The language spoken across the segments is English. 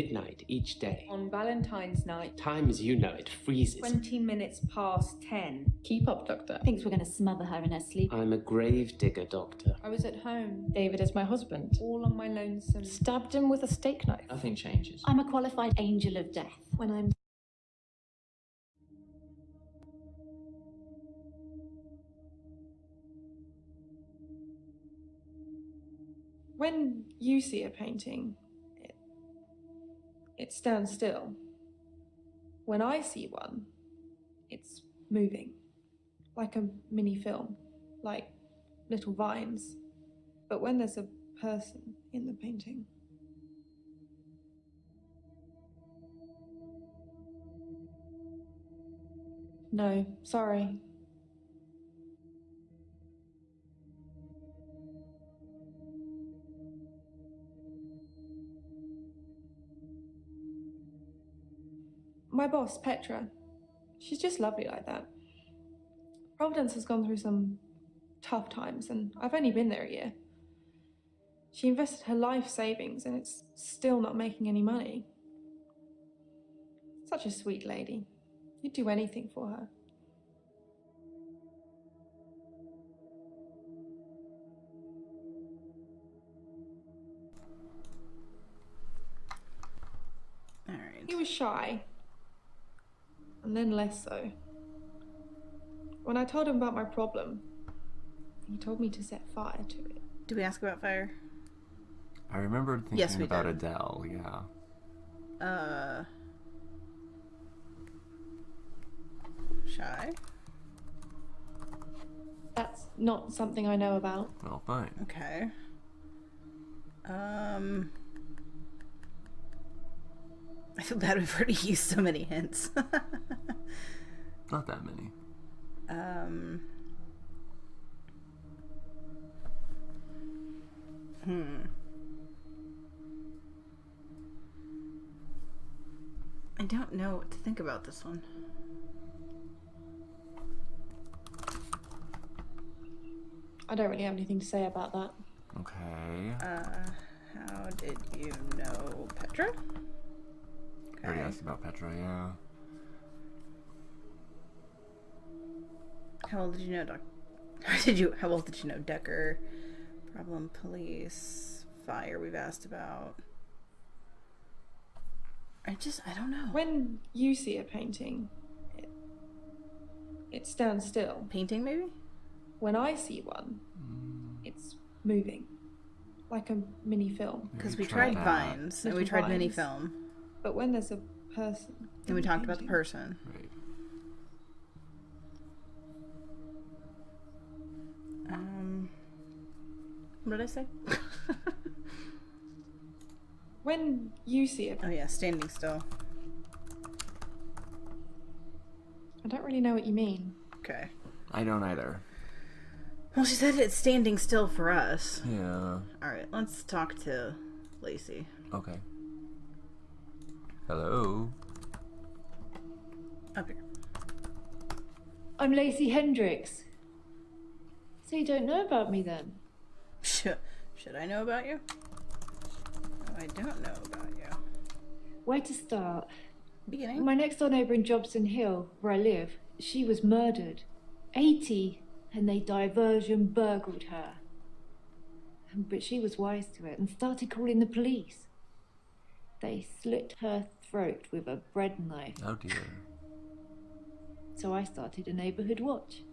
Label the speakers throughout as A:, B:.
A: midnight each day.
B: On Valentine's night.
A: Time as you know it freezes.
B: 20 minutes past 10.
C: Keep up, Doctor.
D: Thinks we're going to smother her in her sleep.
A: I'm a grave digger, Doctor.
B: I was at home.
C: David is my husband.
B: All on my lonesome.
C: Stabbed him with a steak knife.
E: Nothing changes.
D: I'm a qualified angel of death. When I'm...
F: When you see a painting, it stands still. When I see one, it's moving, like a mini film, like little vines. But when there's a person in the painting, no, sorry. My boss, Petra, she's just lovely like that. Providence has gone through some tough times, and I've only been there a year. She invested her life savings, and it's still not making any money. Such a sweet lady. You'd do anything for her.
G: All right.
F: He was shy. And then less so. When I told him about my problem, he told me to set fire to it.
G: Do we ask about fire?
E: I remember thinking
G: Yes, we
E: about
G: did.
E: Adele, yeah.
G: Shy?
F: That's not something I know about.
E: Well, fine.
G: Okay. I feel bad we've already used so many hints.
E: Not that many.
G: I don't know what to think about this one.
F: I don't really have anything to say about that.
E: Okay.
G: How did you know Petra?
E: I already asked about Petra, yeah.
G: How old did you know how old did you know Dekker? Problem police. Fire we've asked about. I don't know.
F: When you see a painting, it stands still.
G: Painting maybe?
F: When I see one, it's moving, like a mini film.
G: Because we tried
E: that.
G: vines and we
F: Little
G: tried mini
F: vines.
G: film.
F: But when there's a person in
G: And we
F: the
G: talked about the
F: painting-
G: person.
E: Right.
G: What did I say?
F: When you see it,
G: Oh yeah, standing still.
F: I don't really know what you mean.
G: Okay.
E: I don't either.
G: Well, she said it's standing still for us.
E: Yeah.
G: Alright, let's talk to Lacey.
E: Okay. Hello?
G: Up here.
D: I'm Lacey Hendricks. So you don't know about me then?
G: Should I know about you? No, I don't know about you.
D: Where to start?
G: Beginning.
D: My next door neighbour in Jobson Hill, where I live, she was murdered. 80, and they diversion burgled her. But she was wise to it and started calling the police. They slit her throat with a bread knife.
E: Oh dear.
D: So I started a neighbourhood watch.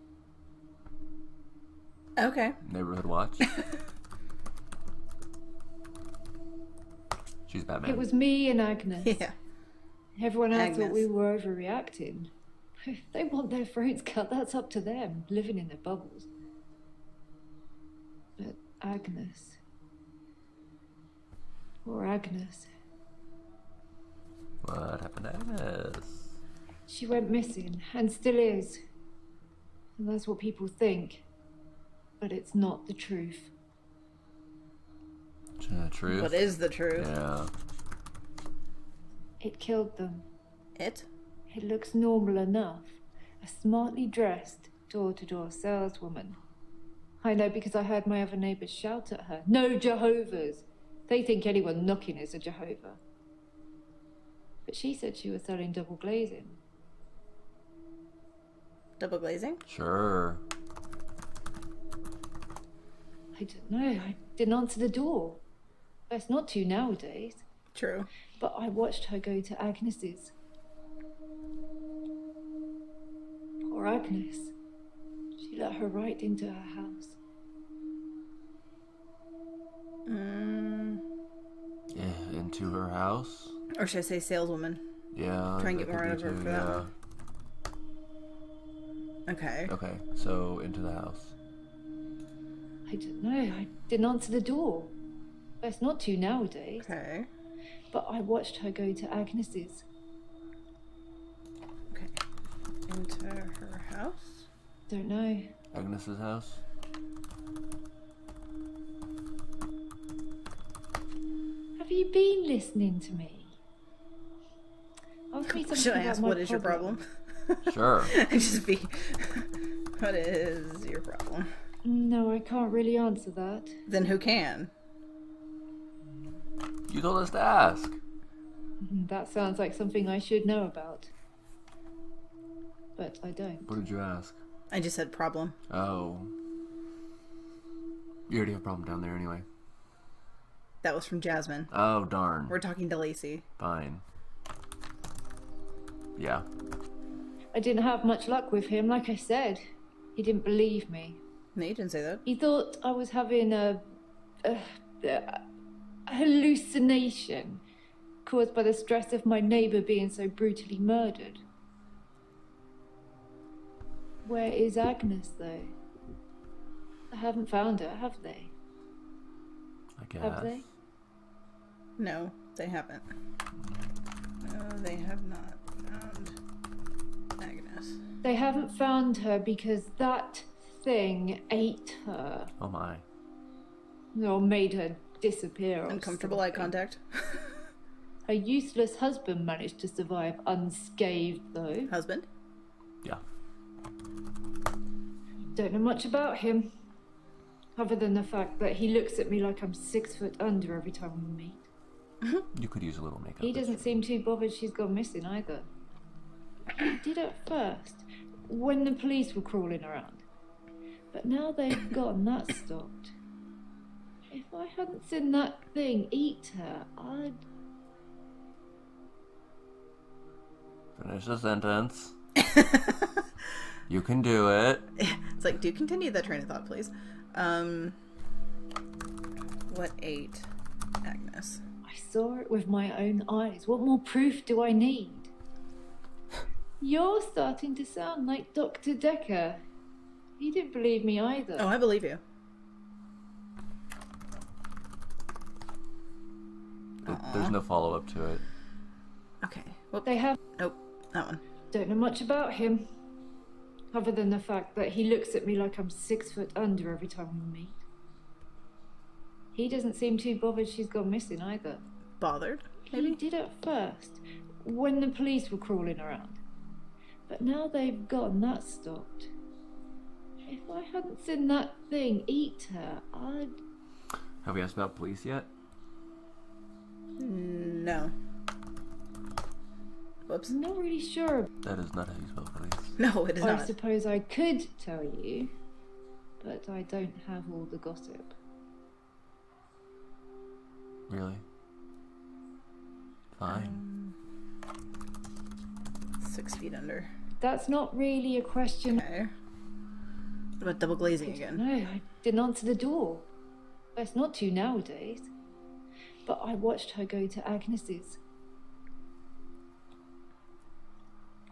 G: Okay.
E: Neighborhood Watch? She's Batman.
D: It was me and Agnes.
G: Yeah.
D: Everyone else
G: Agnes.
D: thought we were overreacting. If they want their throats cut, that's up to them, living in their bubbles. But Agnes... Poor Agnes.
E: What happened to Agnes?
D: She went missing, and still is. And that's what people think. But it's not the truth.
E: Truth?
G: What is the truth?
E: Yeah.
D: It killed them.
G: It?
D: It looks normal enough. A smartly dressed, door-to-door saleswoman. I know because I heard my other neighbours shout at her. No Jehovah's! They think anyone knocking is a Jehovah. But she said she was selling double glazing.
G: Double glazing?
E: Sure.
D: I don't know. I didn't answer the door. Best not to nowadays.
G: True.
D: But I watched her go to Agnes's. Poor Agnes. She let her right into her house.
E: Yeah, into her house.
G: Or should I say saleswoman?
E: Yeah.
G: Try and
E: that
G: get more
E: could
G: out
E: be
G: of her
E: too,
G: for that
E: yeah.
G: one. Okay.
E: Okay, so into the house.
D: I don't know. I didn't answer the door. Best not to nowadays.
G: Okay.
D: But I watched her go to Agnes's.
G: Okay. Into her house?
D: Don't know.
E: Agnes's house?
D: Have you been listening to me? Ask me something
G: Should I
D: about
G: ask
D: my
G: what is your problem?
E: Sure.
G: Just be. What is your problem?
D: No, I can't really answer that.
G: Then who can?
E: You told us to ask.
D: That sounds like something I should know about. But I don't.
E: What did you ask?
G: I just said problem.
E: Oh. You already have a problem down there anyway.
G: That was from Jasmine.
E: Oh, darn.
G: We're talking to Lacey.
E: Fine. Yeah.
D: I didn't have much luck with him, like I said. He didn't believe me.
G: No, you didn't say that.
D: He thought I was having a hallucination caused by the stress of my neighbour being so brutally murdered. Where is Agnes, though? I haven't found her, have they?
E: I guess.
D: Have they?
G: No, they haven't. No, they have not found Agnes.
D: They haven't found her because that thing ate her.
E: Oh my.
D: Or made her disappear. Or
G: Uncomfortable eye
D: something.
G: contact.
D: Her useless husband managed to survive unscathed, though.
G: Husband?
E: Yeah.
D: Don't know much about him. Other than the fact that he looks at me like I'm 6 foot under every time we meet.
E: You could use a little makeup.
D: He
E: that's
D: doesn't
E: true.
D: seem too bothered she's gone missing either. He did at first, when the police were crawling around. But now they've gone, that's stopped. If I hadn't seen that thing eat her, I'd...
E: Finish the sentence. You can do it.
G: It's like, do continue that train of thought, please. What ate Agnes?
D: I saw it with my own eyes. What more proof do I need? You're starting to sound like Dr. Dekker. He didn't believe me either.
G: Oh, I believe you.
E: There's no follow-up to it.
G: Okay. Whoop.
D: They have...
G: Nope. That one.
D: Don't know much about him. Other than the fact that he looks at me like I'm 6 foot under every time we meet. He doesn't seem too bothered she's gone missing either.
G: Bothered?
D: He
G: Maybe?
D: did at first, when the police were crawling around. But now they've gone, that's stopped. If I hadn't seen that thing eat her, I'd...
E: Have we asked about police yet?
G: No. Whoops.
D: I'm not really sure.
E: That is not how you spell police.
G: No, it is
D: I
G: not.
D: suppose I could tell you, but I don't have all the gossip.
E: Really? Fine.
G: 6 feet under.
D: That's not really a question.
G: Okay. What about double glazing again?
D: No, I didn't answer the door. Best not to nowadays. But I watched her go to Agnes's.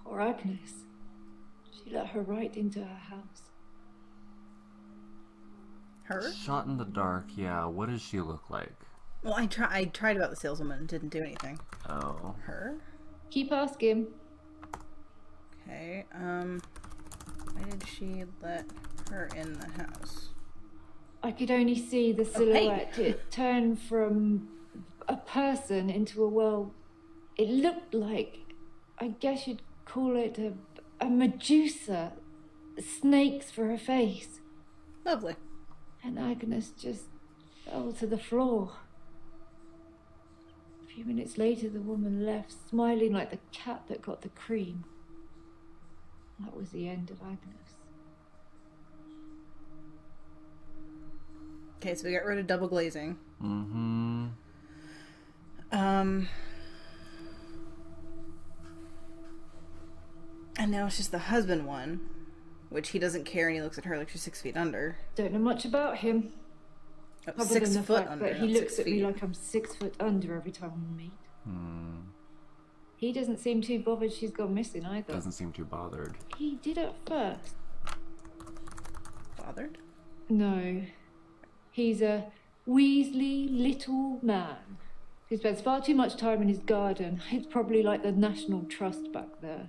D: Poor Agnes. She let her right into her house.
G: Her?
E: Shot in the dark, yeah. What does she look like?
G: Well, I tried about the saleswoman and didn't do anything.
E: Oh.
G: Her?
D: Keep asking.
G: Okay, why did she let her in the house?
D: I could only see the silhouette. It turned from a person into a, well, it looked like, I guess you'd call it a Medusa. Snakes for her face.
G: Lovely.
D: And Agnes just fell to the floor. If few minutes later, the woman left, smiling like the cat that got the cream. That was the end of Agnes.
G: Okay, so we got rid of double glazing.
E: Mm-hmm.
G: And now it's just the husband one, which he doesn't care, and he looks at her like she's 6 feet under.
D: Don't know much about him.
G: Oh,
D: Other
G: 6
D: than the
G: foot
D: fact
G: under,
D: that he
G: not
D: looks
G: 6
D: at me
G: feet.
D: like I'm 6 foot under every time we meet.
E: Hmm.
D: He doesn't seem too bothered she's gone missing either.
E: Doesn't seem too bothered.
D: He did at first.
G: Bothered?
D: No. He's a Weasley little man who spends far too much time in his garden. It's probably like the National Trust back there.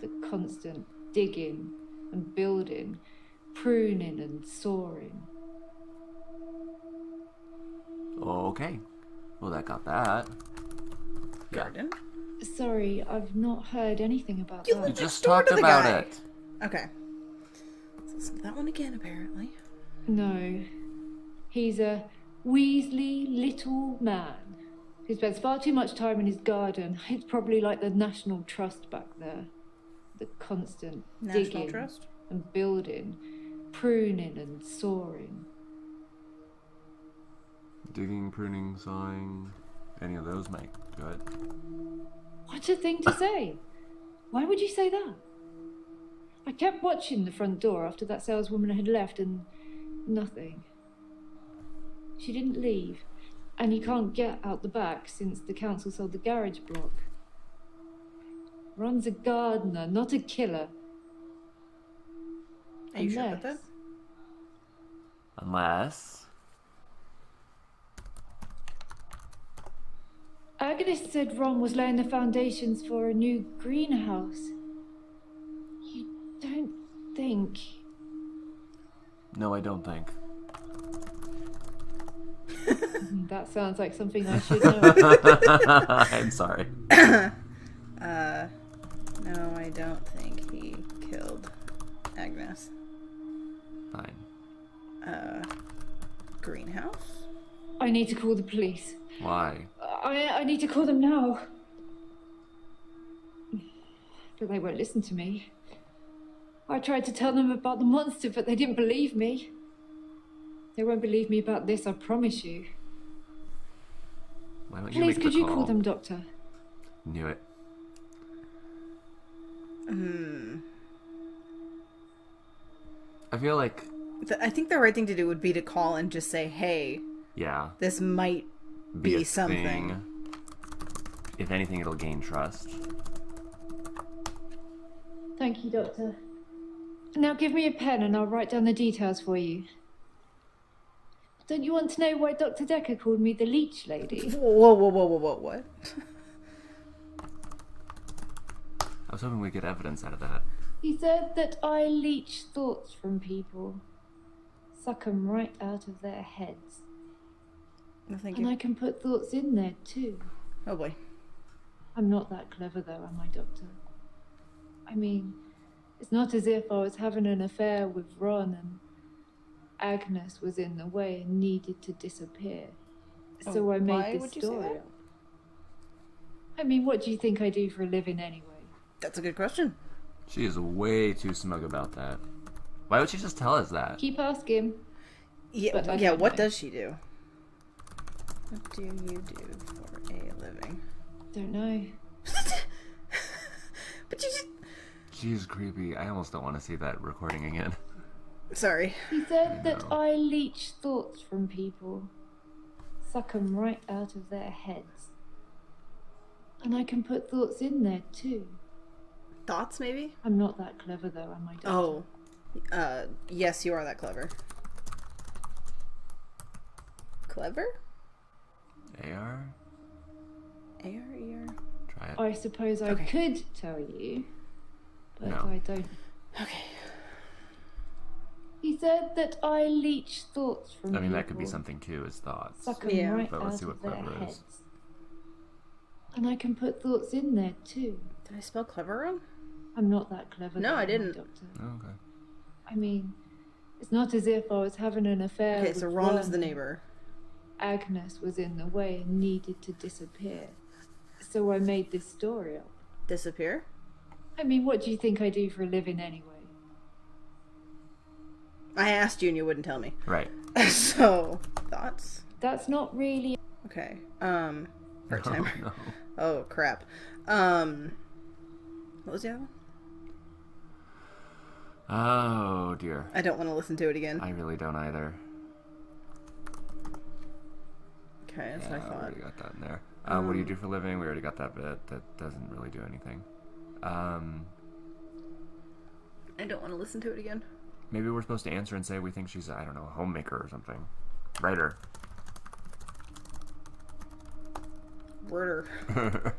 D: The constant digging and building, pruning and sawing.
E: Okay. Well, that got that. Yeah.
G: Garden?
D: Sorry, I've not heard anything about
G: You
D: that.
E: You
G: live
E: just
G: next door
E: talked
G: to the
E: about
G: guy.
E: it.
G: Okay. So listen to that one again, apparently.
D: No. He's a Weasley little man who spends far too much time in his garden. It's probably like the National Trust back there. The constant
G: National
D: digging
G: Trust?
D: and building, pruning and sawing.
E: Digging, pruning, sawing. Any of those make good.
D: What a thing to say! Why would you say that? I kept watching the front door after that saleswoman had left and nothing. She didn't leave, and you can't get out the back since the council sold the garage block. Ron's a gardener, not a killer.
G: Are you sure about that?
E: Unless...
D: Agnes said Ron was laying the foundations for a new greenhouse. You don't think...
E: No, I don't think.
D: That sounds like something I should know.
E: I'm sorry.
G: No, I don't think he killed Agnes.
E: Fine.
G: Greenhouse?
D: I need to call the police.
E: Why?
D: I need to call them now. But they won't listen to me. I tried to tell them about the monster, but they didn't believe me. They won't believe me about this, I promise you.
E: Why don't you
D: Please,
E: make
D: could
E: the
D: you
E: call?
D: call them, Doctor?
E: Knew it. I feel like...
G: I think the right thing to do would be to call and just say, hey,
E: Yeah.
G: this might
E: Be
G: be
E: a
G: something.
E: thing. If anything, it'll gain trust.
D: Thank you, Doctor. Now give me a pen and I'll write down the details for you. Don't you want to know why Dr. Dekker called me the leech lady?
G: Whoa, what?
E: I was hoping we'd get evidence out of that.
D: He said that I leech thoughts from people. Suck 'em right out of their heads.
G: No, thank
D: And
G: you.
D: I can put thoughts in there too.
G: Oh boy.
D: I'm not that clever though, am I, Doctor? I mean, it's not as if I was having an affair with Ron and Agnes was in the way and needed to disappear. So I
G: why
D: made
G: would
D: this
G: you say
D: story
G: that?
D: up. I mean, what do you think I do for a living anyway?
G: That's a good question.
E: She is way too smug about that. Why would she just tell us that?
D: Keep asking.
G: Yeah,
D: But I
G: yeah.
D: don't
G: What
D: know.
G: does she do? What do you do for a living?
D: Don't know.
G: But you just...
E: She's creepy. I almost don't want to see that recording again.
G: Sorry.
D: He said that
E: know.
D: I leech thoughts from people. Suck 'em right out of their heads. And I can put thoughts in there too.
G: Thoughts, maybe?
D: I'm not that clever though, am I, Doctor?
G: Oh. Yes, you are that clever. Clever?
E: AR?
G: A-R-E-R?
E: Try it.
D: I suppose I
G: Okay.
D: could tell you, but
E: No.
D: I don't.
G: Okay.
D: He said that I leech thoughts from
E: I mean, that could be
D: people.
E: something too, is thoughts.
D: Suck 'em
G: Yeah.
D: right
E: But let's
D: out
E: see what
D: of their
E: clever is.
D: heads. And I can put thoughts in there too.
G: Did I spell clever wrong?
D: I'm not that clever.
G: No,
D: though,
G: I
D: am
G: didn't.
D: Doctor.
E: Oh, okay.
D: I mean, it's not as if I was having an affair
G: Okay,
D: with
G: so Ron is the
D: Ron.
G: neighbor.
D: Agnes was in the way and needed to disappear. So I made this story up.
G: Disappear?
D: I mean, what do you think I do for a living anyway?
G: I asked you and you wouldn't tell me.
E: Right.
G: So, thoughts?
D: That's not really...
G: Okay. Part timer.
E: No.
G: Oh, crap. What was the other one?
E: Oh dear.
G: I don't want to listen to it again.
E: I really don't either.
G: Okay, that's
E: Yeah,
G: what I
E: we
G: thought.
E: already got that in there. What do you do for a living? We already got that bit. That doesn't really do anything.
G: I don't want to listen to it again.
E: Maybe we're supposed to answer and say we think she's, I don't know, a homemaker or something. Writer.
G: Worder.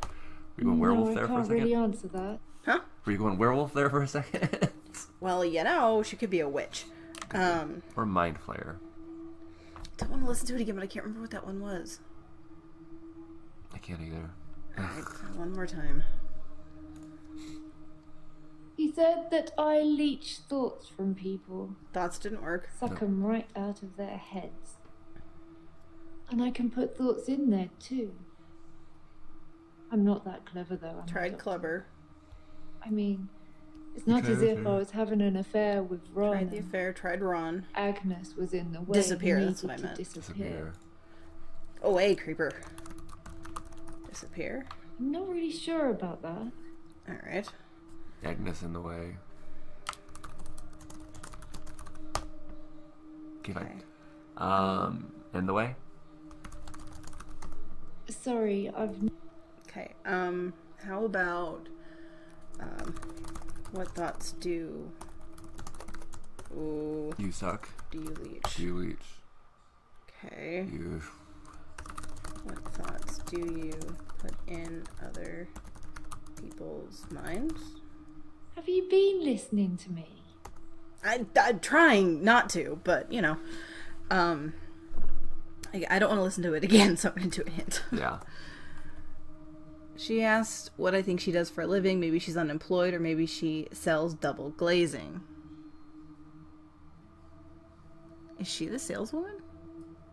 E: We going werewolf
D: no,
E: there
D: I
E: for a
D: can't
E: second?
D: really answer that.
G: Huh?
E: Were you going werewolf there for a second?
G: Well, you know, she could be a witch.
E: Or mind flayer.
G: Don't want to listen to it again, but I can't remember what that one was.
E: I can't either.
G: Alright, one more time.
D: He said that I leech thoughts from people,
G: Thoughts didn't work.
D: suck them right out of their heads. And I can put thoughts in there too. I'm not that clever though. I'm a
G: Tried
D: doctor.
G: clever.
D: I mean, it's not as if I was having an affair with Ron.
G: Tried the affair. Tried Ron.
D: Agnes was in the way.
G: Disappear,
D: and
G: that's what I
D: needed
G: meant.
D: to disappear.
G: Oh, hey, creeper. Disappear.
D: I'm not really sure about that.
G: Alright.
E: Agnes in the way. Okay, fine. In the way?
D: Sorry, I've...
G: Okay, how about, what thoughts do... Ooh,
E: You suck.
G: do you leech?
E: You leech.
G: Okay.
E: You.
G: What thoughts do you put in other people's minds?
D: Have you been listening to me?
G: I'm trying not to, but, you know, I don't want to listen to it again, so I'm going to do a hint.
E: Yeah.
G: She asked what I think she does for a living. Maybe she's unemployed, or maybe she sells double glazing. Is she the saleswoman?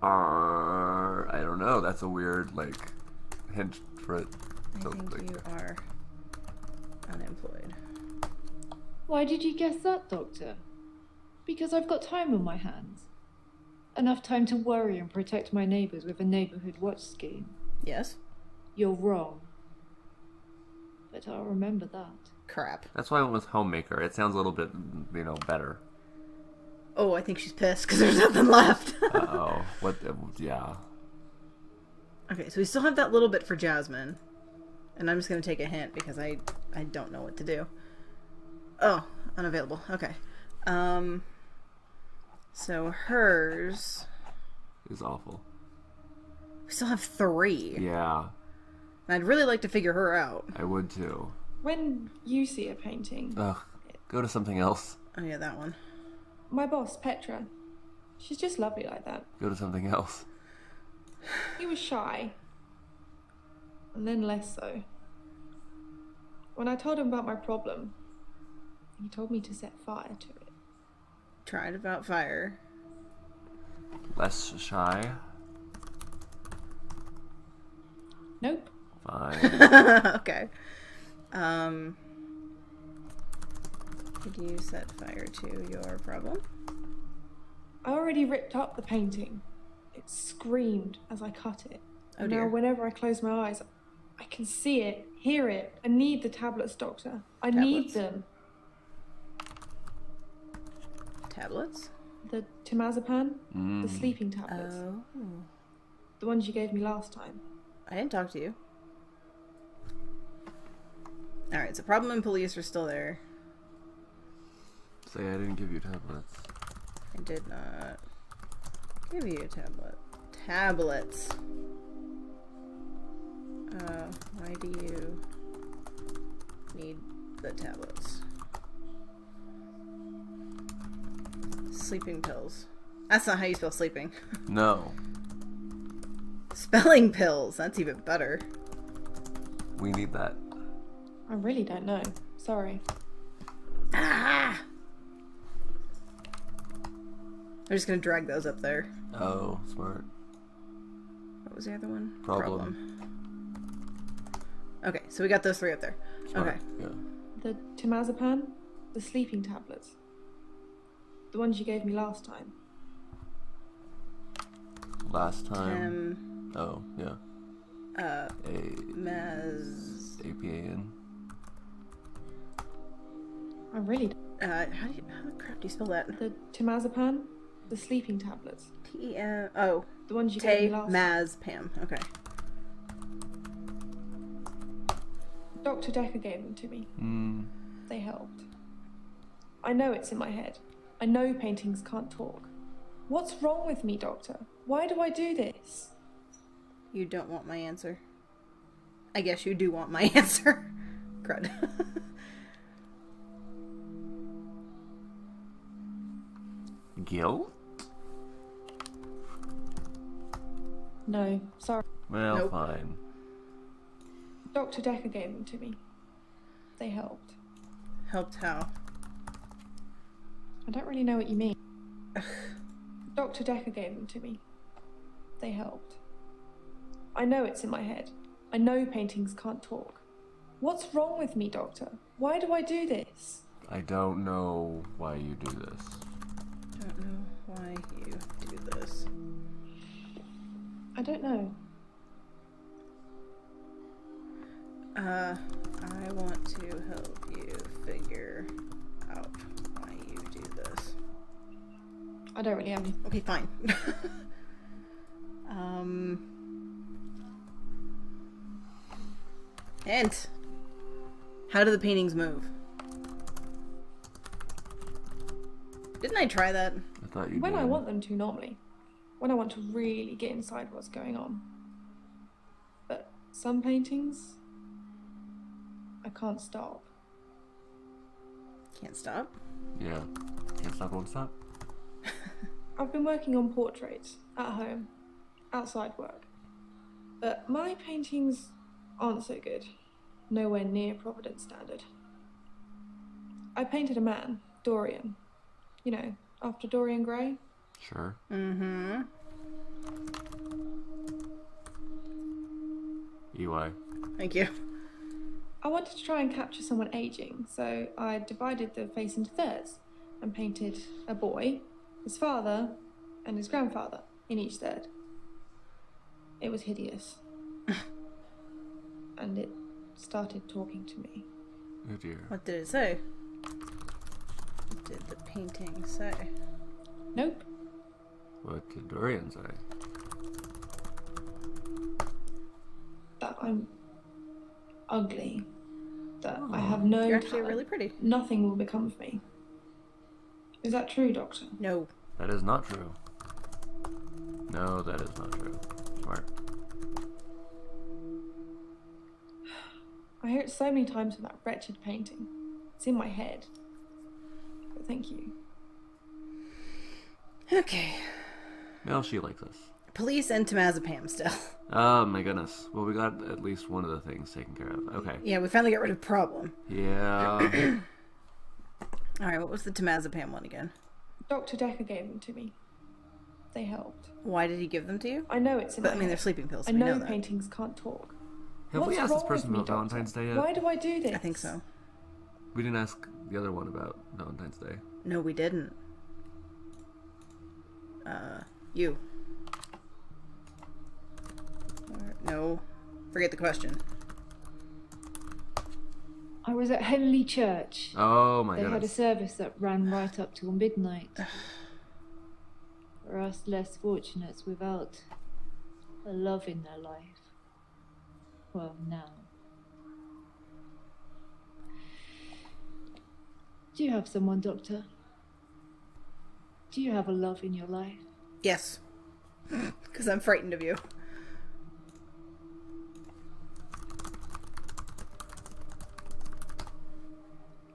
E: I don't know. That's a weird, like, hint for it.
G: I think you are unemployed.
D: Why did you guess that, Doctor? Because I've got time on my hands. Enough time to worry and protect my neighbours with a neighbourhood watch scheme.
G: Yes?
D: You're wrong. But I'll remember that.
G: Crap.
E: That's why I went with homemaker. It sounds a little bit, better.
G: Oh, I think she's pissed because there's nothing left.
E: Uh-oh. What? Yeah.
G: Okay, so we still have that little bit for Jasmine. And I'm just going to take a hint because I don't know what to do. Oh, unavailable. Okay. So hers...
E: It's awful.
G: We still have 3.
E: Yeah.
G: And I'd really like to figure her out.
E: I would too.
F: When you see a painting,
E: Ugh. Go to something else.
G: Oh yeah, that one.
F: my boss, Petra, she's just lovely like that.
E: Go to something else.
F: He was shy, and then less so. When I told him about my problem, he told me to set fire to it.
G: Tried about fire.
E: Less shy.
F: Nope.
E: Fine.
G: Okay. Did you set fire to your problem?
F: I already ripped up the painting. It screamed as I cut it.
G: Oh
F: And
G: dear.
F: now whenever I close my eyes, I can see it, hear it. I need the tablets, Doctor. I need them.
G: Tablets?
F: The temazepam, the sleeping tablets.
G: Oh.
F: The ones you gave me last time.
G: I didn't talk to you. Alright, so problem and police are still there.
E: Say I didn't give you tablets.
G: I did not give you a tablet. Tablets. Why do you need the tablets? Sleeping pills. That's not how you spell sleeping.
E: No.
G: Spelling pills. That's even better.
E: We need that.
F: I really don't know. Sorry.
G: Ah! I'm just gonna drag those up there.
E: Oh, smart.
G: was the other one?
E: Problem.
G: Okay, so we got those 3 up there.
E: Smart.
G: Okay.
E: Yeah.
F: The temazepam, the sleeping tablets. The ones you gave me last time.
E: Last time. Oh, yeah.
G: Maz...
E: APAN.
F: I really.
G: how the crap do you spell that?
F: The temazepam, the sleeping tablets.
G: T-M... Oh.
F: The ones you gave me last time.
G: Maz Pam. Okay.
F: Dr. Dekker gave them to me.
E: Hmm.
F: They helped. I know it's in my head. I know paintings can't talk. What's wrong with me, Doctor? Why do I do this?
G: You don't want my answer. I guess you do want my answer. Crud.
E: Guilt?
F: No, sorry.
E: Well,
G: Nope.
E: fine.
F: Dr. Dekker gave them to me. They helped.
G: Helped how?
F: I don't really know what you mean. Dr. Dekker gave them to me. They helped. I know it's in my head. I know paintings can't talk. What's wrong with me, Doctor? Why do I do this?
E: I don't know why you do this.
G: Don't know why you do this.
F: I don't know.
G: I want to help you figure out why you do this.
F: I don't really have any.
G: Okay, fine. Hint. How do the paintings move? Didn't I try that?
E: I thought you
F: When
E: did.
F: I want them to, normally. When I want to really get inside what's going on. But some paintings, I can't stop.
G: Can't stop.
E: Yeah. Can't stop, won't stop.
F: I've been working on portraits, at home, outside work. But my paintings aren't so good. Nowhere near Providence standard. I painted a man, Dorian. You know, after Dorian Gray.
E: Sure.
G: Mm-hmm.
E: EY.
G: Thank you.
F: I wanted to try and capture someone aging, so I divided the face into thirds and painted a boy, his father, and his grandfather in each third. It was hideous. And it started talking to me.
E: Oh dear.
G: What did it say? What did the painting say?
F: Nope.
E: What did Dorian say?
F: That I'm ugly. That I have no
G: You're actually
F: talent.
G: really pretty.
F: Nothing will become of me. Is that true, Doctor?
G: No.
E: That is not true. No, that is not true. Smart.
F: I hear it so many times with that wretched painting. It's in my head. But thank you.
G: Okay.
E: Well, she likes us.
G: Police and temazepam still.
E: Oh my goodness. Well, we got at least one of the things taken care of. Okay.
G: Yeah, we finally got rid of problem.
E: Yeah.
G: Alright, what was the temazepam one again?
F: Dr. Dekker gave them to me. They helped.
G: Why did he give them to you?
F: I know it's in
G: But
F: my
G: I mean, they're
F: head.
G: sleeping pills.
F: I
G: we
F: know
G: know that.
F: paintings can't talk.
E: Have we
F: What's
E: asked this
F: wrong
E: person
F: with me,
E: about Valentine's
F: Doctor?
E: Day yet?
F: Why do I do this?
G: I think so.
E: We didn't ask the other one about Valentine's Day.
G: No, we didn't. You. No. Forget the question.
D: I was at Henley Church.
E: Oh my
D: They had a
E: goodness.
D: service that ran right up till midnight. For us less fortunates without a love in their life. Well, now. Do you have someone, Doctor? Do you have a love in your life?
G: Yes. Because I'm frightened of you.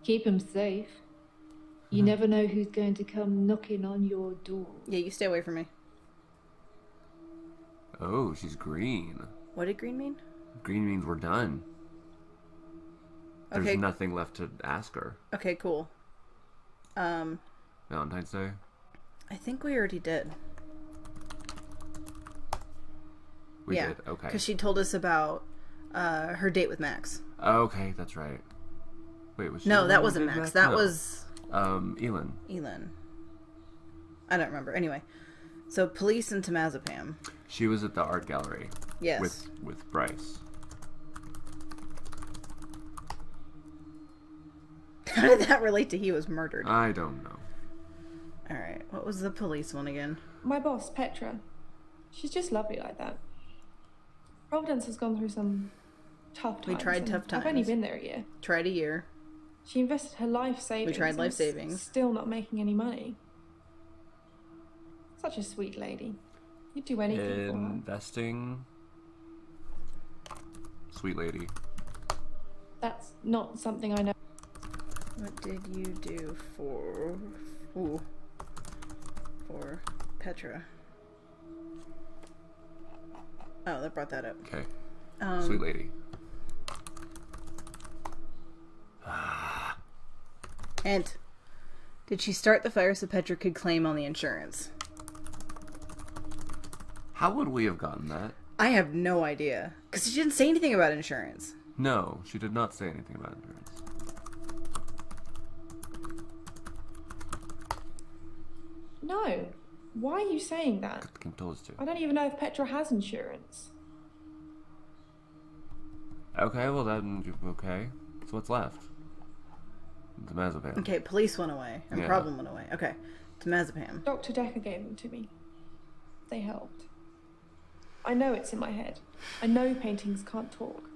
D: Keep him safe. You never know who's going to come knocking on your door.
G: Yeah, you stay away from me.
E: Oh, she's green.
G: What did green mean?
E: Green means we're done. There's
G: Okay.
E: nothing left to ask her.
G: Okay, cool.
E: Valentine's Day?
G: I think we already did.
E: We
G: yeah,
E: did. Okay.
G: because she told us about her date with Max.
E: Okay, that's right. Wait, was she
G: No,
E: the
G: that
E: one
G: wasn't
E: who did
G: Max. That
E: No.
G: was
E: Elin.
G: Elin. I don't remember. Anyway, so police and Temazepam.
E: She was at the art gallery.
G: Yes.
E: With Bryce.
G: How did that relate to he was murdered?
E: I don't know.
G: All right, what was the police one again?
F: My boss, Petra. She's just lovely like that. Providence has gone through some tough times.
G: We tried
F: and
G: tough
F: I've only
G: times.
F: been there a year.
G: Tried a year.
F: She invested her life savings.
G: tried
F: and
G: life
F: is
G: savings.
F: Still not making any money. Such a sweet lady. You'd do anything for her.
E: Investing. Sweet lady.
F: That's not something I know.
G: What did you do for Petra? Oh, that brought that up.
E: Okay. Sweet lady.
G: Hint. Did she start the fire so Petra could claim on the insurance?
E: How would we have gotten that?
G: I have no idea. Because she didn't say anything about insurance.
E: No, she did not say anything about insurance.
F: No. Why are you saying that?
E: Kim told us to.
F: I don't even know if Petra has insurance.
E: Okay, well then, okay. So what's left? Temazepam.
G: Okay, police went away. And
E: Yeah.
G: problem went away. Okay. Temazepam.
F: Dr. Dekker gave them to me. They helped. I know it's in my head. I know paintings can't talk.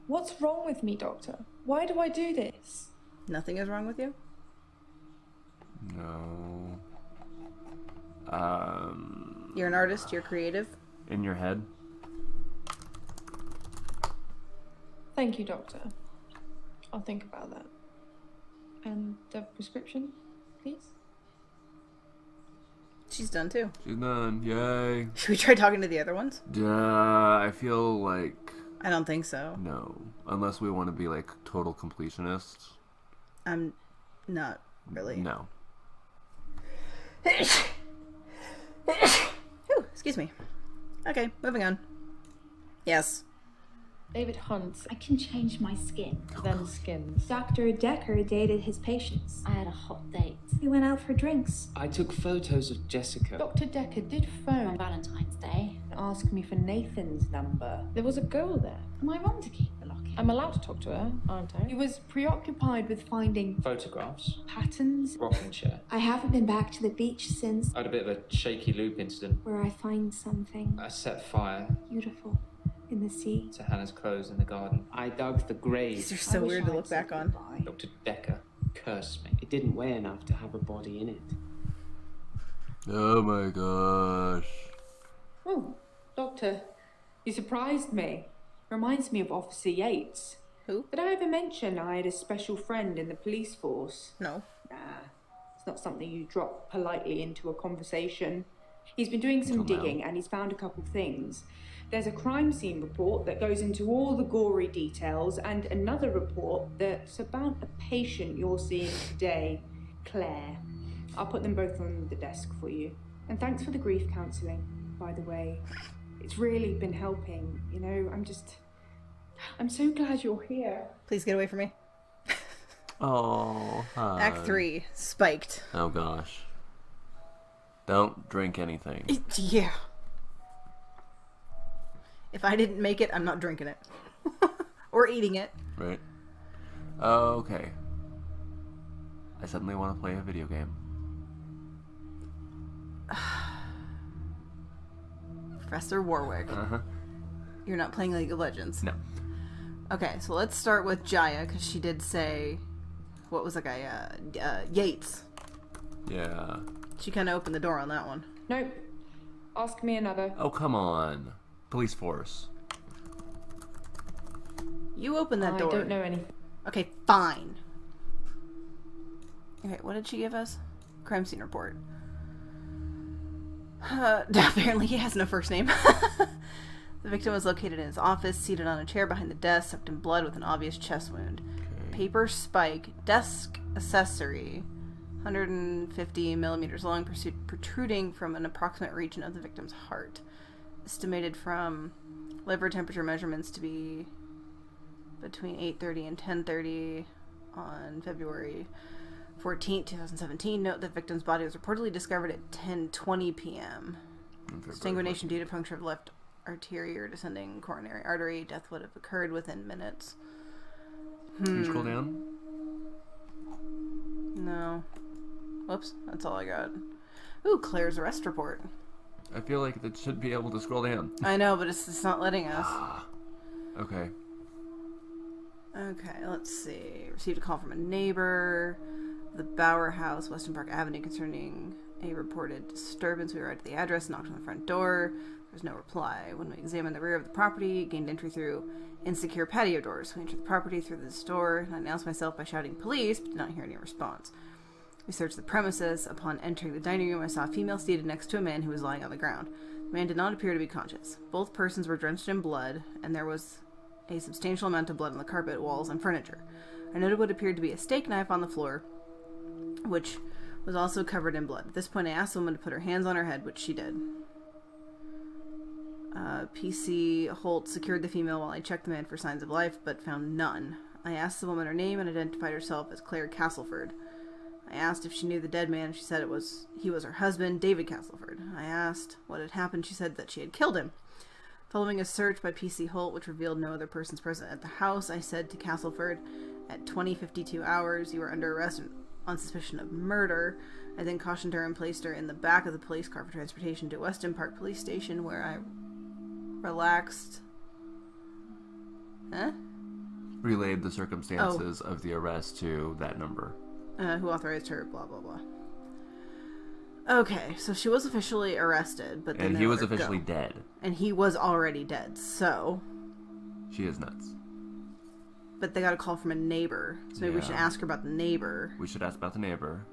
F: What's wrong with me, Doctor? Why do I do this?
G: Nothing is wrong with you?
E: No.
G: You're an artist, you're creative.
E: In your head?
F: Thank you, Doctor. I'll think about that. And the prescription, please?
G: She's done too.
E: She's done. Yay.
G: Should we try talking to the other ones?
E: I feel like
G: I don't think so.
E: no. Unless we want to be like total completionists.
G: I'm not really.
E: No.
G: Whew, excuse me. Okay, moving on. Yes.
C: David Hunt,
H: I can change my skin.
C: then Skins.
H: Dr. Dekker dated his patients. I had a hot date. We went out for drinks
A: I took photos of Jessica.
B: Dr. Dekker did
H: On
B: phone
H: Valentine's Day.
B: and ask me for Nathan's number.
C: There was a girl there.
H: Am I wrong to keep the locket?
C: I'm allowed to talk to her, aren't
B: He
C: I?
B: was preoccupied with finding
I: Photographs,
B: patterns.
I: rocking chair.
H: I haven't been back to the beach since
I: I had a bit of a shaky loop incident.
H: where I find something
I: I set fire
H: beautiful in the sea.
I: to Hannah's clothes in the garden.
A: I dug the grave.
G: These are so
B: wish
G: weird to
B: I'd
G: look
B: said
G: back on.
B: goodbye.
I: Dr. Dekker cursed me.
A: It didn't weigh enough to have a body in it.
E: Oh my gosh.
B: Oh, Doctor, you surprised me. Reminds me of Officer Yates.
G: Who?
B: Did I ever mention I had a special friend in the police force?
G: No.
B: Nah, it's not something you drop politely into a conversation. He's been doing some
E: Until now.
B: digging and he's found a couple things. There's a crime scene report that goes into all the gory details and another report that's about a patient you're seeing today, Claire. I'll put them both on the desk for you. And thanks for the grief counselling, by the way. It's really been helping, you know, I'm so glad you're here.
G: Please get away from me.
E: Oh. Hi.
G: Act 3. Spiked.
E: Oh gosh. Don't drink anything.
G: Yeah. If I didn't make it, I'm not drinking it. Or eating it.
E: Right? Okay. I suddenly want to play a video game.
G: Professor Warwick.
E: Uh-huh.
G: You're not playing League of Legends.
E: No.
G: Okay, so let's start with Jaya, because she did say... What was the guy? Yates.
E: Yeah.
G: She kind of opened the door on that one.
B: Nope. Ask me another.
E: Oh, come on. Police force.
G: You opened that
B: I
G: door.
B: don't know anything.
G: Okay, fine. Okay, what did she give us? Crime scene report. Apparently he has no first name. The victim was located in his office, seated on a chair behind the desk, soaked in blood with an obvious chest wound.
E: Okay.
G: Paper spike, desk accessory, 150 millimeters long, protruding from an approximate region of the victim's heart. estimated from liver temperature measurements to be between 8:30 and 10:30 on February 14, 2017. Note that victim's body was reportedly discovered at 10:20 p.m. Strangulation due to puncture of left arterial descending coronary artery. Death would have occurred within minutes.
E: Can you scroll down?
G: No. Whoops, that's all I got. Ooh, Claire's arrest report.
E: I feel like it should be able to scroll down.
G: I know, but it's not letting us.
E: Okay.
G: Okay, let's see. Received a call from a neighbor. The Bower House, Weston Park Avenue, concerning a reported disturbance. We arrived at the address, knocked on the front door. There was no reply. When we examined the rear of the property, gained entry through insecure patio doors. We entered the property through this door, and I announced myself by shouting police, but did not hear any response. We searched the premises. Upon entering the dining room, I saw a female seated next to a man who was lying on the ground. The man did not appear to be conscious. Both persons were drenched in blood, and there was a substantial amount of blood on the carpet, walls, and furniture. I noted what appeared to be a steak knife on the floor, which was also covered in blood. At this point, I asked the woman to put her hands on her head, which she did. PC Holt secured the female while I checked the man for signs of life, but found none. I asked the woman her name and identified herself as Claire Castleford. I asked if she knew the dead man, and she said he was her husband, David Castleford. I asked what had happened. She said that she had killed him. Following a search by PC Holt, which revealed no other persons present at the house, I said to Castleford, at 20:52 hours, you are under arrest on suspicion of murder. I then cautioned her and placed her in the back of the police car for transportation to Weston Park Police Station, where I relaxed.
E: Relayed the circumstances of the arrest to that number.
G: Who authorized her, blah, blah, blah. Okay, so she was officially arrested, but then
E: And he was officially dead.
G: And he was already dead, so...
E: She is nuts.
G: But they got a call from a neighbor, so maybe we should ask her about the neighbor.
E: We should ask about the neighbor.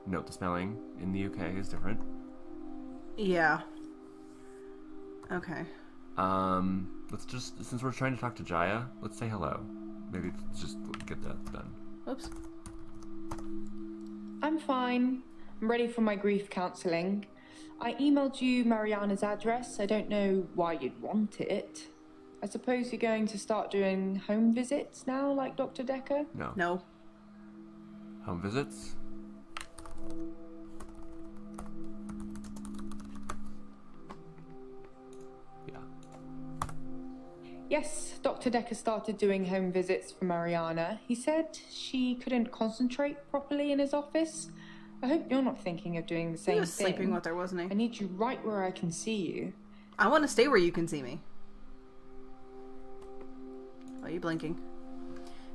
E: Note the spelling in the UK is different.
G: Yeah. Okay.
E: Let's just, since we're trying to talk to Jaya, let's say hello. Maybe let's just get that done.
G: Oops.
B: I'm fine. I'm ready for my grief counselling. I emailed you Mariana's address. I don't know why you'd want it. I suppose you're going to start doing home visits now, like Dr. Dekker?
E: No.
G: No.
E: Home visits? Yeah.
B: Yes, Dr. Dekker started doing home visits for Mariana. He said she couldn't concentrate properly in his office. I hope you're not thinking of doing the same thing.
G: He was sleeping with her, wasn't he?
B: I need you right where I can see you.
G: I want to stay where you can see me. Why are you blinking?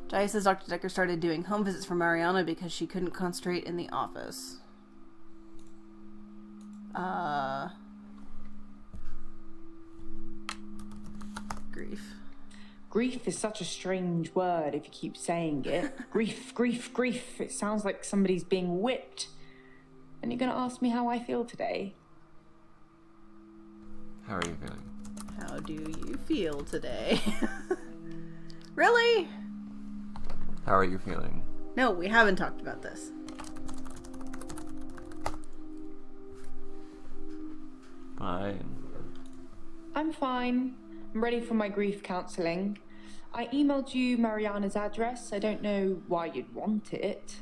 G: Jaya says Dr. Dekker started doing home visits for Mariana because she couldn't concentrate in the office. Grief.
B: Grief is such a strange word if you keep saying it. Grief, grief, grief. It sounds like somebody's being whipped. And you're going to ask me how I feel today?
E: How are you feeling?
G: How do you feel today? Really?
E: How are you feeling?
G: No, we haven't talked about this.
E: Fine.
B: I'm fine. I'm ready for my grief counselling. I emailed you Mariana's address. I don't know why you'd want it.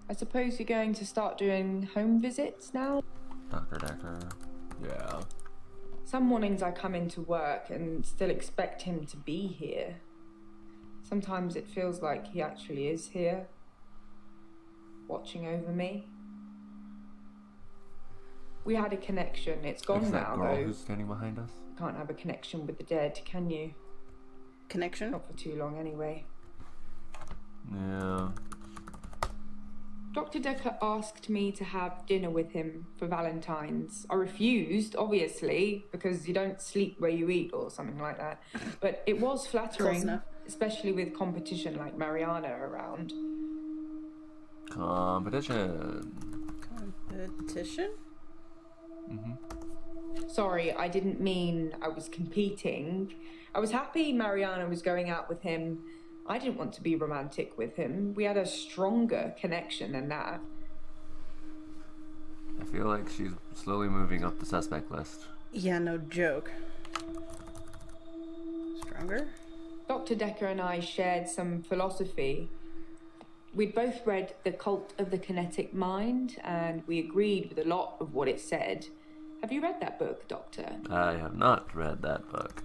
B: I suppose you're going to start doing home visits now?
E: Dr. Dekker. Yeah.
B: Some mornings I come into work and still expect him to be here. Sometimes it feels like he actually is here, watching over me. We had a connection. It's gone
E: Is that
B: now,
E: girl
B: though.
E: who's standing behind us?
B: You can't have a connection with the dead, can you?
G: Connection?
B: Not for too long, anyway.
E: Yeah.
B: Dr. Dekker asked me to have dinner with him for Valentine's. I refused, obviously, because you don't sleep where you eat or something like that. But it was
G: Close
B: flattering,
G: enough.
B: especially with competition like Mariana around.
E: Competition.
G: Competition?
B: Sorry, I didn't mean I was competing. I was happy Mariana was going out with him. I didn't want to be romantic with him. We had a stronger connection than that.
E: I feel like she's slowly moving up the suspect list.
G: Yeah, no joke. stronger?
B: Dr. Dekker and I shared some philosophy. We'd both read The Cult of the Kinetic Mind, and we agreed with a lot of what it said. Have you read that book, Doctor?
E: I have not read that book.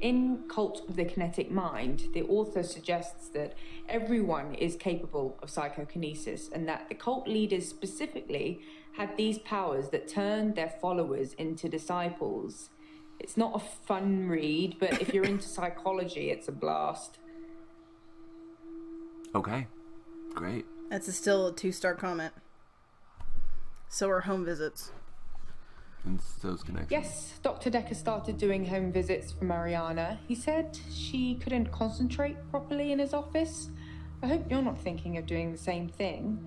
B: In Cult of the Kinetic Mind, the author suggests that everyone is capable of psychokinesis and that the cult leaders specifically had these powers that turned their followers into disciples. It's not a fun read, but if you're into psychology, it's a blast.
E: Okay. Great.
G: That's still a 2-star comment. So are home visits.
E: And those connections.
B: Yes, Dr. Dekker started doing home visits for Mariana. He said she couldn't concentrate properly in his office. I hope you're not thinking of doing the same thing.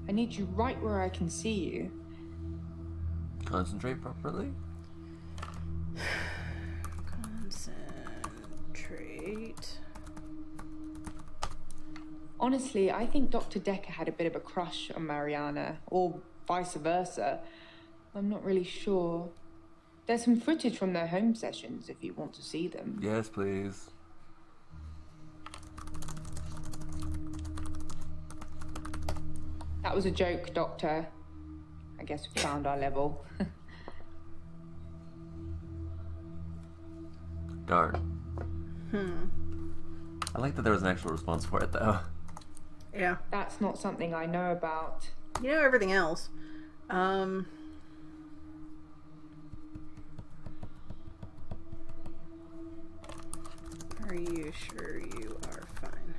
B: I need you right where I can see you.
E: Concentrate properly?
G: Concentrate.
B: Honestly, I think Dr. Dekker had a bit of a crush on Mariana, or vice versa. I'm not really sure. There's some footage from their home sessions if you want to see them.
E: Yes, please.
B: That was a joke, Doctor. I guess we found our level.
E: Darn. I like that there was an actual response for it, though.
G: Yeah.
B: That's not something I know about.
G: You know everything else. Are you sure you are fine?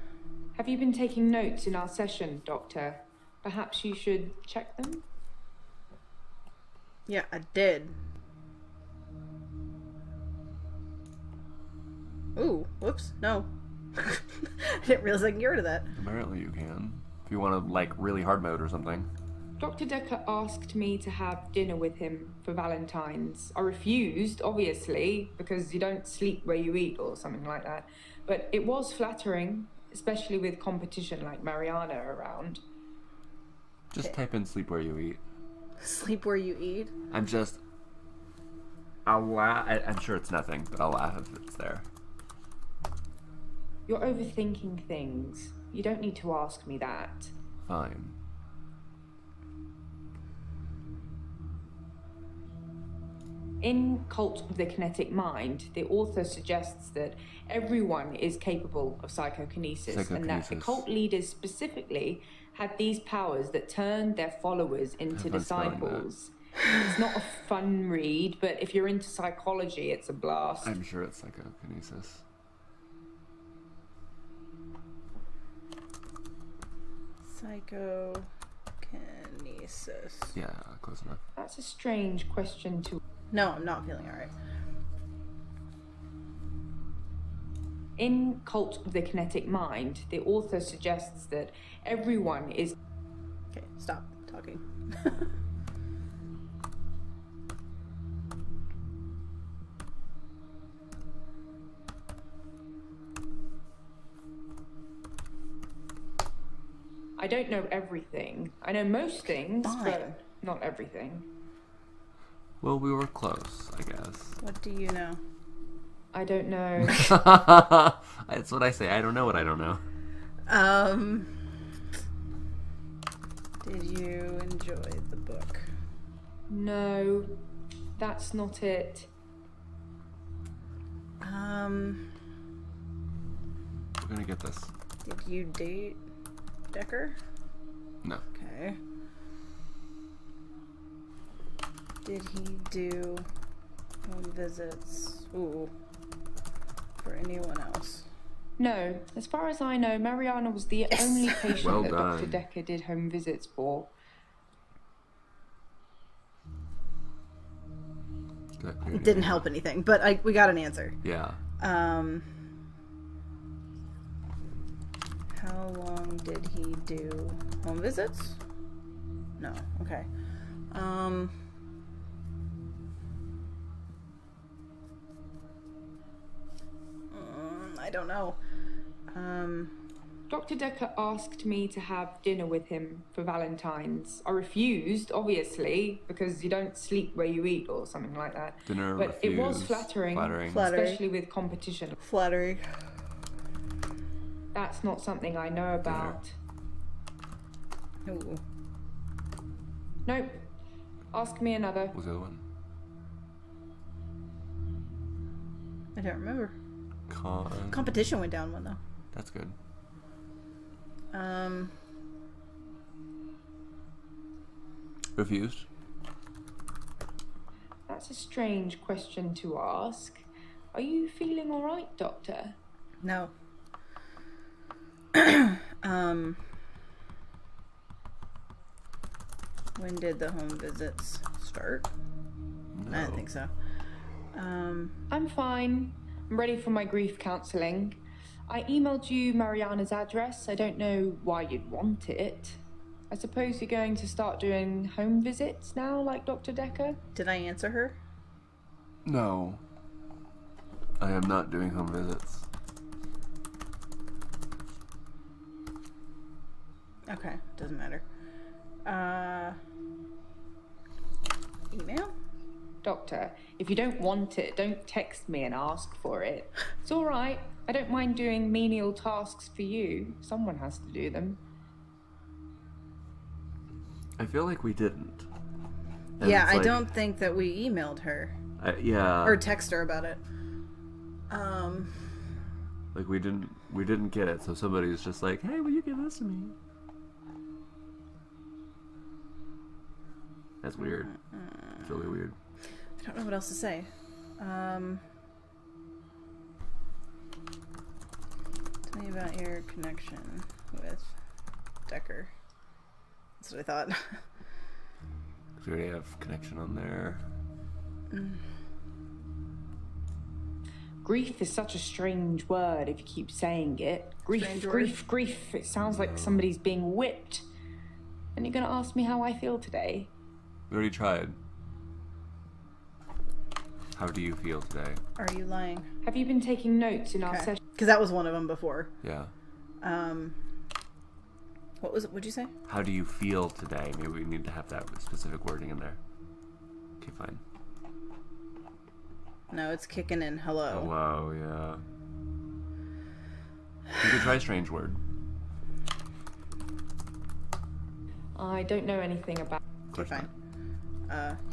B: Have you been taking notes in our session, Doctor? Perhaps you should check them?
G: Yeah, I did. Ooh, whoops, no. I didn't realize I can get rid of that.
E: Apparently you can. If you want to, like, really hard mode or something.
B: Dr. Dekker asked me to have dinner with him for Valentine's. I refused, obviously, because you don't sleep where you eat or something like that. But it was flattering, especially with competition like Mariana around.
E: Just type in sleep where you eat.
G: Sleep where you eat?
E: I'm sure it's nothing, but I'll laugh if it's there.
B: You're overthinking things. You don't need to ask me that.
E: Fine.
B: In Cult of the Kinetic Mind, the author suggests that everyone is capable of psychokinesis and that the cult leaders specifically had these powers that turned their followers into disciples. It's not a fun read, but if you're into psychology, it's a blast.
E: I'm sure it's psychokinesis.
G: Psychokinesis.
E: Yeah, close enough.
B: That's a strange question to...
G: No, I'm not feeling alright.
B: In Cult of the Kinetic Mind, the author suggests that everyone is...
G: Okay, stop talking.
B: I don't know everything. I know most things,
G: Fine.
B: but not everything.
E: Well, we were close, I guess.
G: What do you know?
B: I don't know.
E: That's what I say. I don't know what I don't know.
G: Did you enjoy the book?
B: No, that's not it.
E: We're gonna get this.
G: Did you date Dekker?
E: No.
G: Okay. Did he do home visits? Ooh. For anyone else?
B: No, as far as I know, Mariana was the only patient
E: Well
B: that
E: done.
B: Dr. Dekker did home visits for.
G: Didn't help anything, but we got an answer.
E: Yeah.
G: How long did he do home visits? No. Okay. I don't know.
B: Dr. Dekker asked me to have dinner with him for Valentine's. I refused, obviously, because you don't sleep where you eat or something like that.
E: Dinner,
B: But it was
E: refuse,
B: flattering,
G: Flattering.
B: especially with competition.
G: Flattering.
B: That's not something I know about.
G: Ooh.
B: Nope. Ask me another.
E: What was the other one?
G: I don't remember.
E: Con.
G: Competition went down one though.
E: That's good. Refused.
B: That's a strange question to ask. Are you feeling all right, Doctor?
G: No. When did the home visits start?
E: No.
G: I don't think so.
B: I'm fine. I'm ready for my grief counselling. I emailed you Mariana's address. I don't know why you'd want it. I suppose you're going to start doing home visits now, like Dr. Dekker?
G: Did I answer her?
E: No. I am not doing home visits.
G: Okay, doesn't matter. Email?
B: Doctor, if you don't want it, don't text me and ask for it. It's all right. I don't mind doing menial tasks for you. Someone has to do them.
E: I feel like we didn't. And
G: Yeah,
E: it's
G: I
E: like-
G: don't think that we emailed her.
E: Yeah.
G: Or text her about it.
E: Like we didn't get it, so somebody's just like, hey, will you give this to me? That's weird. It's really weird.
G: I don't know what else to say. Tell me about your connection with Dekker. That's what I thought.
E: We already have connection on there.
B: Grief is such a strange word if you keep saying it. Grief,
G: Strange word.
B: grief, grief. It sounds like somebody's being whipped. And you're going to ask me how I feel today?
E: We already tried. How do you feel today?
G: Are you lying?
B: Have you been taking notes in our
G: Okay.
B: session?
G: Because that was one of them before.
E: Yeah.
G: What was it? What'd you say?
E: How do you feel today? Maybe we need to have that specific wording in there. Okay, fine.
G: No, it's kicking in. Hello.
E: Hello, yeah. You could try strange word.
B: I don't know anything about...
G: Okay, fine.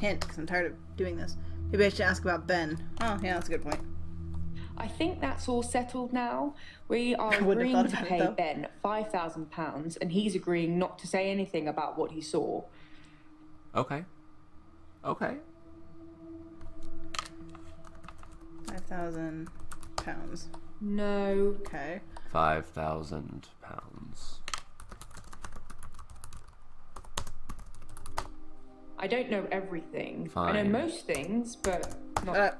G: Hint, because I'm tired of doing this. Maybe I should ask about Ben. Oh, yeah, that's a good point.
B: I think that's all settled now. We are
G: wouldn't have
B: agreeing
G: thought
B: to
G: about it,
B: pay
G: though.
B: Ben £5,000 and he's agreeing not to say anything about what he saw.
E: Okay. Okay.
G: £5,000.
B: No.
G: Okay.
E: £5,000.
B: I don't know everything. I
E: Fine.
B: know most things, but not...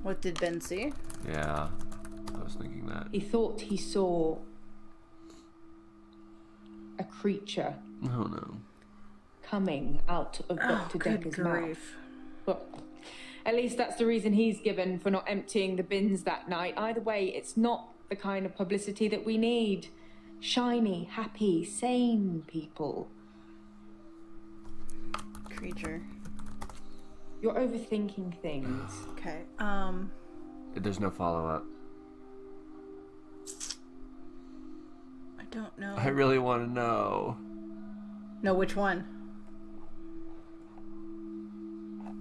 G: What did Ben see?
E: Yeah. I was thinking that.
B: He thought he saw a creature
E: Oh no.
B: coming out of Dr.
G: good
B: Dekker's
G: grief.
B: mouth. Well, at least that's the reason he's given for not emptying the bins that night. Either way, it's not the kind of publicity that we need. Shiny, happy, sane people.
G: Creature.
B: You're overthinking things.
G: Okay.
E: There's no follow-up.
G: I don't know.
E: I really want to know
G: No, which one?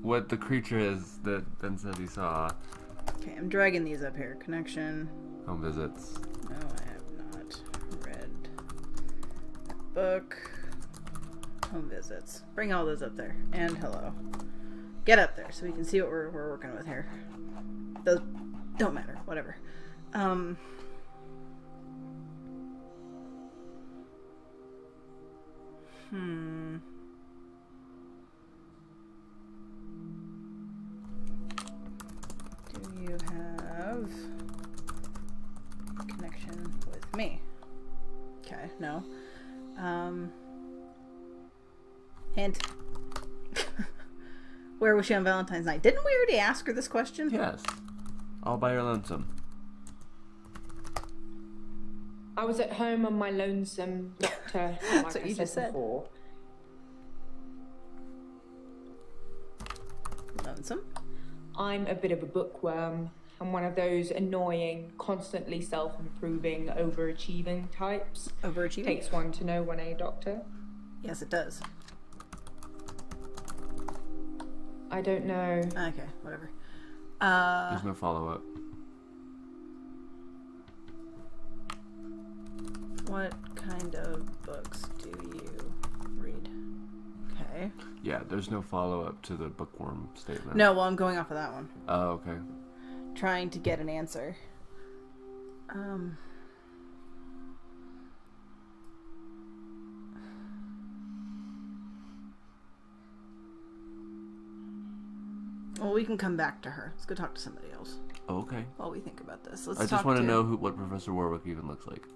E: what the creature is that Ben said he saw.
G: Okay, I'm dragging these up here. Connection.
E: Home visits.
G: No, I have not read that book. Home visits. Bring all those up there. And hello. Get up there so we can see what we're working with here. Those don't matter. Whatever. Do you have connection with me? Okay, no. Hint. Where was she on Valentine's night? Didn't we already ask her this question?
E: Yes. All by your lonesome.
B: I was at home on my lonesome, Doctor, like
G: what
B: I
G: you
B: said
G: just said.
B: before.
G: Lonesome?
B: I'm a bit of a bookworm. I'm one of those annoying, constantly self-improving, overachieving types.
G: Overachieving?
B: Takes one to know one, eh, Doctor?
G: Yes, it does.
B: I don't know.
G: Okay, whatever.
E: There's no follow-up.
G: What kind of books do you read? Okay.
E: Yeah, there's no follow-up to the bookworm statement.
G: No, well, I'm going off of that one.
E: Oh, okay.
G: Trying to get an answer. Well, we can come back to her. Let's go talk to somebody else
E: Oh, okay.
G: while we think about this. Let's
E: I just
G: talk
E: want to
G: to
E: know what Professor Warwick even looks like.